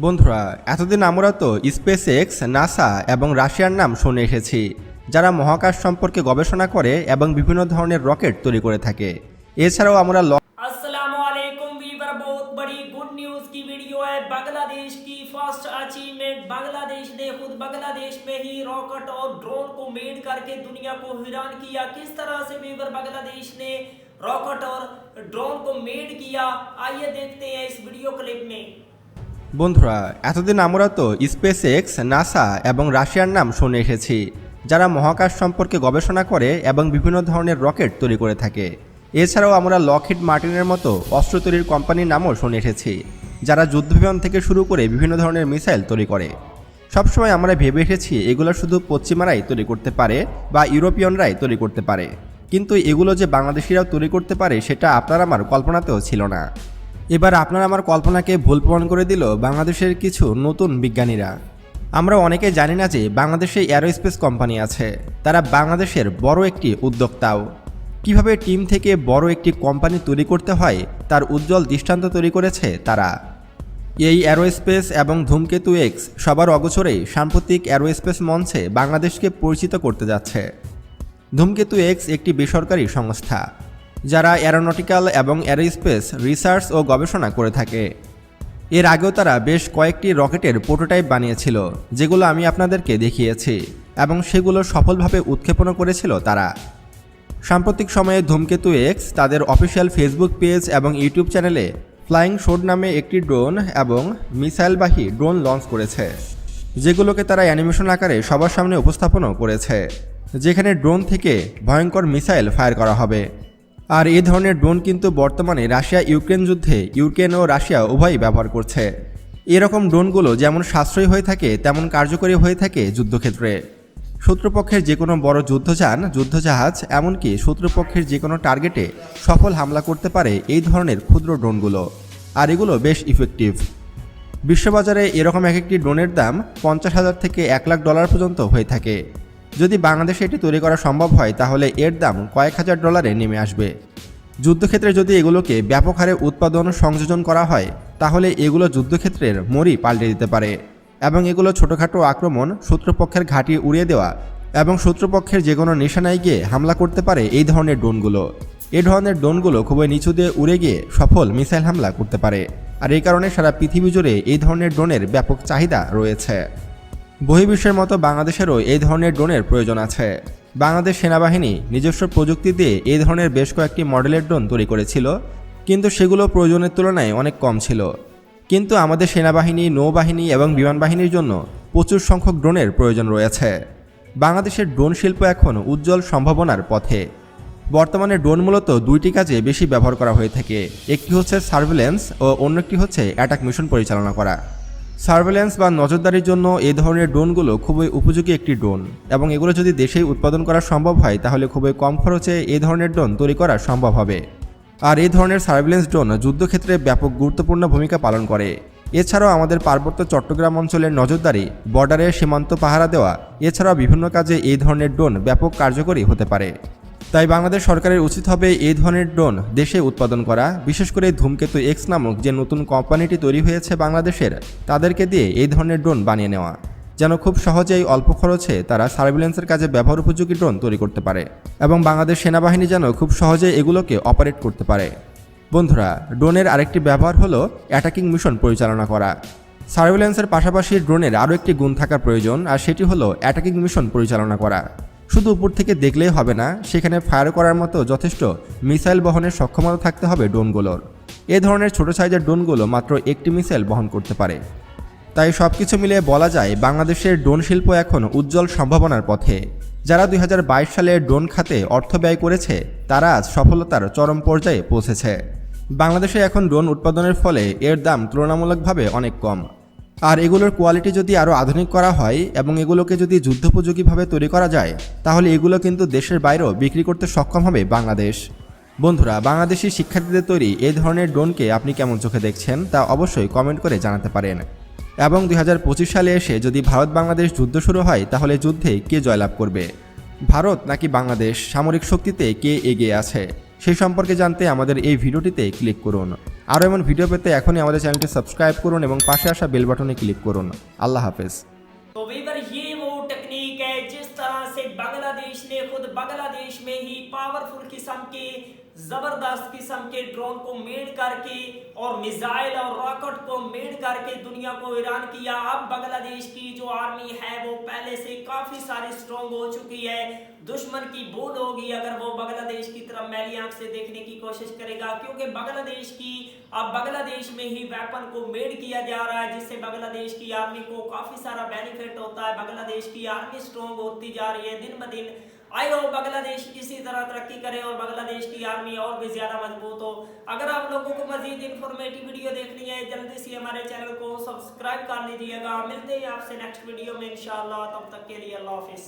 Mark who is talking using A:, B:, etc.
A: বন্ধুরা, এতদিন আমরা তো স্পেস এক্স, নাসা এবং রাশিয়ার নাম শুনে এসেছি, যারা মহাকাশ সম্পর্কে গবেষণা করে এবং বিভিন্ন ধরনের রকেট তৈরি করে থাকে। এছাড়াও আমরা
B: अस्सलामुअलैकुम वीवर, बहुत बड़ी गुड न्यूज़ की वीडियो है। बांग्लादेश की फर्स्ट अचीवमेंट। बांग्लादेश ने खुद बांग्लादेश में ही रॉकेट और ड्रोन को मेड करके दुनिया को हैरान किया। किस तरह से वीवर बांग्लादेश ने रॉकेट और ड्रोन को मेड किया, आइए देखते हैं इस वीडियो क्लिप में।
A: বন্ধুরা, এতদিন আমরা তো স্পেস এক্স, নাসা এবং রাশিয়ার নাম শুনে এসেছি, যারা মহাকাশ সম্পর্কে গবেষণা করে এবং বিভিন্ন ধরনের রকেট তৈরি করে থাকে। এছাড়াও আমরা লকহিড মার্টিনের মতো অস্ত্র তৈরির কোম্পানির নামও শুনে এসেছি, যারা যুদ্ধবিমান থেকে শুরু করে বিভিন্ন ধরনের মিসাইল তৈরি করে। সবসময় আমরা ভেবে এসেছি এগুলো শুধু পশ্চিমারাই তৈরি করতে পারে বা ইউরোপিয়ানরাই তৈরি করতে পারে, কিন্তু এগুলো যে বাংলাদেশিরাও তৈরি করতে পারে সেটা আপনার আমার কল্পনাতেও ছিল না। এবার আপনার আমার কল্পনাকে ভুল প্রমাণ করে দিল বাংলাদেশের কিছু নতুন বিজ্ঞানীরা। আমরা অনেকে জানি না যে বাংলাদেশে এরোস্পেস কোম্পানি আছে, তারা বাংলাদেশের বড় একটি উদ্যোক্তাও। কিভাবে টিম থেকে বড় একটি কোম্পানি তৈরি করতে হয় তার উজ্জ্বল দৃষ্টান্ত তৈরি করেছে তারা। এই এরোস্পেস এবং ধূমকেতু এক্স সবার অগোচরেই সাম্প্রতিক এরোস্পেস মঞ্চে বাংলাদেশকে পরিচিত করতে যাচ্ছে। ধূমকেতু এক্স একটি বেসরকারি সংস্থা, যারা অ্যারোনটিক্যাল এবং এরোস্পেস রিসার্চ ও গবেষণা করে থাকে। এর আগেও তারা বেশ কয়েকটি রকেটের প্রোটোটাইপ বানিয়েছিল, যেগুলো আমি আপনাদেরকে দেখিয়েছি, এবং সেগুলো সফলভাবে উৎক্ষেপণও করেছিল তারা। সাম্প্রতিক সময়ে ধূমকেতু এক্স তাদের অফিসিয়াল ফেসবুক পেজ এবং ইউটিউব চ্যানেলে ফ্লাইং শোড নামে একটি ড্রোন এবং মিসাইলবাহী ড্রোন লঞ্চ করেছে, যেগুলোকে তারা অ্যানিমেশন আকারে সবার সামনে উপস্থাপনও করেছে, যেখানে ড্রোন থেকে ভয়ঙ্কর মিসাইল ফায়ার করা হবে। আর এই ধরনের ড্রোন কিন্তু বর্তমানে রাশিয়া ইউক্রেন যুদ্ধে ইউক্রেন ও রাশিয়া উভয়ই ব্যবহার করছে। এরকম ড্রোনগুলো যেমন সাশ্রয়ী হয়ে থাকে তেমন কার্যকরী হয়ে থাকে যুদ্ধক্ষেত্রে। শত্রুপক্ষের যে কোনো বড় যুদ্ধযান, যুদ্ধজাহাজ, এমনকি শত্রুপক্ষের যে কোনো টার্গেটে সফল হামলা করতে পারে এই ধরনের ক্ষুদ্র ড্রোনগুলো, আর এগুলো বেশ ইফেক্টিভ। বিশ্ববাজারে এরকম এক একটি ড্রোনের দাম $50,000 থেকে $1,00,000 পর্যন্ত হয়ে থাকে। যদি বাংলাদেশে এটি তৈরি করা সম্ভব হয় তাহলে এর দাম কয়েক হাজার ডলারে নেমে আসবে। যুদ্ধক্ষেত্রে যদি এগুলোকে ব্যাপক হারে উৎপাদন সংযোজন করা হয় তাহলে এগুলো যুদ্ধক্ষেত্রের মোড়ই পাল্টে দিতে পারে, এবং এগুলো ছোটোখাটো আক্রমণ, শত্রুপক্ষের ঘাঁটি উড়িয়ে দেওয়া এবং শত্রুপক্ষের যে কোনো নিশানায় গিয়ে হামলা করতে পারে এই ধরনের ড্রোনগুলো। এই ধরনের ড্রোনগুলো খুবই নিচু দিয়ে উড়ে গিয়ে সফল মিসাইল হামলা করতে পারে, আর এই কারণে সারা পৃথিবী জুড়ে এই ধরনের ড্রোনের ব্যাপক চাহিদা রয়েছে। বহির্বিশ্বের মতো বাংলাদেশেরও এই ধরনের ড্রোনের প্রয়োজন আছে। বাংলাদেশ সেনাবাহিনী নিজস্ব প্রযুক্তি দিয়ে এই ধরনের বেশ কয়েকটি মডেলের ড্রোন তৈরি করেছিল, কিন্তু সেগুলো প্রয়োজনের তুলনায় অনেক কম ছিল। কিন্তু আমাদের সেনাবাহিনী, নৌবাহিনী এবং বিমান বাহিনীর জন্য প্রচুর সংখ্যক ড্রোনের প্রয়োজন রয়েছে। বাংলাদেশের ড্রোন শিল্প এখন উজ্জ্বল সম্ভাবনার পথে। বর্তমানে ড্রোন মূলত দুইটি কাজে বেশি ব্যবহার করা হয়ে থাকে, একটি হচ্ছে সার্ভেলেন্স ও অন্য একটি হচ্ছে অ্যাটাক মিশন পরিচালনা করা। সার্ভেলেন্স বা নজরদারির জন্য এই ধরনের ড্রোনগুলো খুবই উপযোগী একটি ড্রোন, এবং এগুলো যদি দেশেই উৎপাদন করা সম্ভব হয় তাহলে খুবই কম খরচে এই ধরনের ড্রোন তৈরি করা সম্ভব হবে। আর এই ধরনের সার্ভেলেন্স ড্রোন যুদ্ধক্ষেত্রে ব্যাপক গুরুত্বপূর্ণ ভূমিকা পালন করে। এছাড়াও আমাদের পার্বত্য চট্টগ্রাম অঞ্চলের নজরদারি, বর্ডারে সীমান্ত পাহারা দেওয়া, এছাড়াও বিভিন্ন কাজে এই ধরনের ড্রোন ব্যাপক কার্যকরী হতে পারে। তাই বাংলাদেশ সরকারের উচিত হবে এই ধরনের ড্রোন দেশে উৎপাদন করা, বিশেষ করে ধূমকেতু এক্স নামক যে নতুন কোম্পানিটি তৈরি হয়েছে বাংলাদেশের, তাদেরকে দিয়ে এই ধরনের ড্রোন বানিয়ে নেওয়া, যেন খুব সহজেই অল্প খরচে তারা সার্ভেলেন্সের কাজে ব্যবহার উপযোগী ড্রোন তৈরি করতে পারে, এবং বাংলাদেশ সেনাবাহিনী যেন খুব সহজেই এগুলোকে অপারেট করতে পারে। বন্ধুরা, ড্রোনের আরেকটি ব্যবহার হলো অ্যাটাকিং মিশন পরিচালনা করা। সার্ভেলেন্সের পাশাপাশি ড্রোনের আরও একটি গুণ থাকা প্রয়োজন, আর সেটি হলো অ্যাটাকিং মিশন পরিচালনা করা। শুধু উপর থেকে দেখলেই হবে না, সেখানে ফায়ার করার মতো যথেষ্ট মিসাইল বহনের সক্ষমতা থাকতে হবে ড্রোনগুলোর। এ ধরনের ছোট সাইজের ড্রোনগুলো মাত্র একটি মিসাইল বহন করতে পারে। তাই সব কিছু মিলিয়ে বলা যায় বাংলাদেশের ড্রোন শিল্প এখন উজ্জ্বল সম্ভাবনার পথে। যারা 2022 সালে ড্রোন খাতে অর্থ ব্যয় করেছে তারা আজ সফলতার চরম পর্যায়ে পৌঁছেছে। বাংলাদেশে এখন ড্রোন উৎপাদনের ফলে এর দাম তুলনামূলকভাবে অনেক কম, আর এগুলোর কোয়ালিটি যদি আরও আধুনিক করা হয় এবং এগুলোকে যদি যুদ্ধোপযোগীভাবে তৈরি করা যায় তাহলে এগুলো কিন্তু দেশের বাইরেও বিক্রি করতে সক্ষম হবে বাংলাদেশ। বন্ধুরা, বাংলাদেশি শিক্ষার্থীদের তৈরি এই ধরনের ড্রোনকে আপনি কেমন চোখে দেখছেন তা অবশ্যই কমেন্ট করে জানাতে পারেন। এবং 2025 সালে এসে যদি ভারত বাংলাদেশ যুদ্ধ শুরু হয় তাহলে যুদ্ধে কে জয়লাভ করবে, ভারত নাকি বাংলাদেশ? সামরিক শক্তিতে কে এগিয়ে আছে সেই সম্পর্কে জানতে আমাদের এই ভিডিওটিতে ক্লিক করুন। আরও এমন ভিডিও পেতে এখনই আমাদের চ্যানেলটি সাবস্ক্রাইব করুন এবং পাশে আসা বেল বাটনে ক্লিক করুন। আল্লাহ হাফেজ।
B: तो वीवर ये वो टेक्निक है जिस तरह से बांग्लादेश ने खुद बांग्लादेश में ही पावरफुल किस्म के जबरदस्त किस्म के ड्रोन को मेड करके और मिसाइल और रॉकेट को मेड करके दुनिया को हैरान किया। अब बांग्लादेश की जो आर्मी है वो पहले से काफी सारी स्ट्रॉन्ग हो चुकी है। दुश्मन की भूल होगी अगर वो बांग्लादेश की तरफ मैली आंख से देखने की कोशिश करेगा, क्योंकि बांग्लादेश की अब बांग्लादेश में ही वेपन को मेड किया जा रहा है, जिससे बांग्लादेश की आर्मी को काफी सारा बेनिफिट होता है। बांग्लादेश की आर्मी स्ट्रॉन्ग होती जा रही है दिन ब दिन। आई होप बांग्लादेश इसी तरह तरक्की करे और बांग्लादेश की आर्मी और भी ज्यादा मजबूत हो। अगर आप लोगों को मजीद इंफॉर्मेटिव वीडियो देखनी है जल्दी से हमारे चैनल को सब्सक्राइब कर लीजिएगा। मिलते हैं आपसे नेक्स्ट वीडियो में इंशाल्लाह, तब तक के लिए अल्लाह हाफिज।